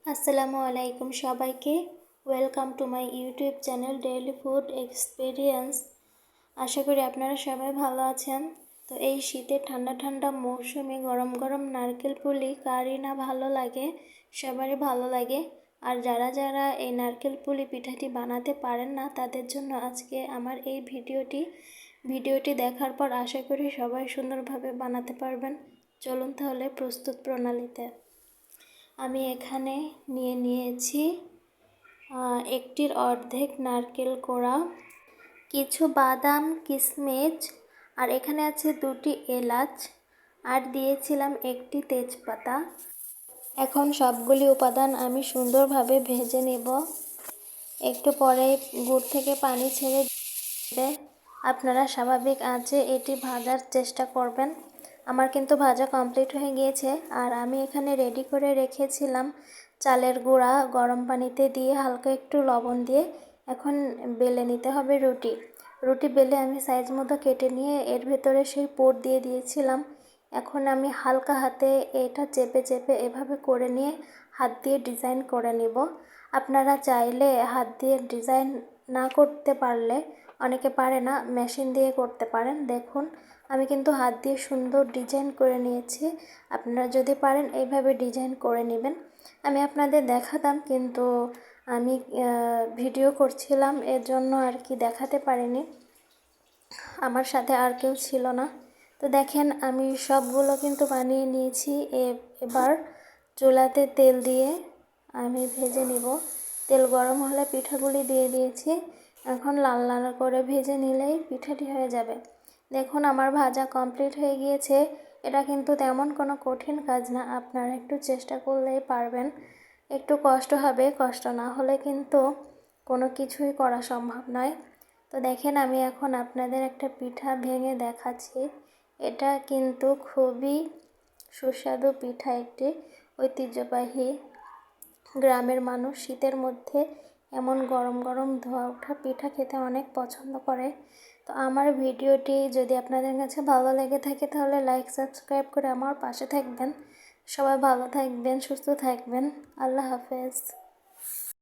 আসসালামু আলাইকুম সবাইকে। Welcome to my YouTube channel daily food experience. আশা করি আপনারা সবাই ভালো আছেন। তো এই শীতে ঠান্ডা ঠান্ডা মৌসুমে গরম গরম নারকেল পুলি কারই না ভালো লাগে, সবারই ভালো লাগে। আর যারা যারা এই নারকেল পুলি পিঠাটি বানাতে পারেন না তাদের জন্য আজকে আমার এই ভিডিওটি দেখার পর আশা করি সবাই সুন্দরভাবে বানাতে পারবেন। চলুন তাহলে প্রস্তুত প্রণালীতে। আমি এখানে নিয়েছি একটির অর্ধেক নারকেল কোড়া, কিছু বাদাম কিশমিশ, আর এখানে আছে 2টি এলাচ, আর দিয়েছিলাম একটি তেজপাতা। এখন সবগুলি উপাদান আমি সুন্দরভাবে ভেজে নেব। একটু পরে গুড় থেকে পানি ছেড়ে দেবে। আপনারা স্বাভাবিক আঁচে এটি ভাজার চেষ্টা করবেন। আমার কিন্তু ভাজা কমপ্লিট হয়ে গিয়েছে। আর আমি এখানে রেডি করে রেখেছিলাম চালের গুঁড়া, গরম পানিতে দিয়ে হালকা একটু লবণ দিয়ে এখন বেলে নিতে হবে রুটি বেলে আমি সাইজ মতো কেটে নিয়ে এর ভেতরে সেই পুর দিয়ে দিয়েছিলাম। এখন আমি হালকা হাতে এটা চেপে চেপে এভাবে করে নিয়ে হাত দিয়ে ডিজাইন করে নিব। আপনারা চাইলে হাত দিয়ে ডিজাইন না করতে পারলে, অনেকে পারে না, মেশিন দিয়ে করতে পারেন। দেখুন আমি কিন্তু হাত দিয়ে সুন্দর ডিজাইন করে নিয়েছি। আপনারা যদি পারেন এইভাবে ডিজাইন করে নেবেন। আমি আপনাদের দেখাতাম কিন্তু আমি ভিডিও করছিলাম, এর জন্য আর কি দেখাতে পারিনি। আমার সাথে আর কেউ ছিল না। তো দেখেন আমি সবগুলো কিন্তু বানিয়ে নিয়েছি। এবার চুলাতে তেল দিয়ে আমি ভেজে নিব। তেল গরম হলে পিঠাগুলি দিয়ে দিয়েছি। এখন লাল লাল করে ভেজে নিলেই পিঠাটি হয়ে যাবে। দেখুন আমার ভাজা কমপ্লিট হয়ে গিয়েছে। এটা কিন্তু তেমন কোনো কঠিন কাজ না, আপনারা একটু চেষ্টা করলেই পারবেন। একটু কষ্ট হবে, কষ্ট না হলে কিন্তু কোনো কিছুই করা সম্ভব নয়। তো দেখেন আমি এখন আপনাদের একটা পিঠা ভেঙে দেখাচ্ছি। এটা কিন্তু খুবই সুস্বাদু পিঠা, একটি ঐতিহ্যবাহী। গ্রামের মানুষ শীতের মধ্যে এমন গরম গরম ধোয়া ওঠা পিঠা খেতে অনেক পছন্দ করে। তো আমার ভিডিওটি যদি আপনাদের কাছে ভালো লেগে থাকে তাহলে লাইক সাবস্ক্রাইব করে আমার পাশে থাকবেন। সবাই ভালো থাকবেন, সুস্থ থাকবেন। আল্লাহ হাফেজ।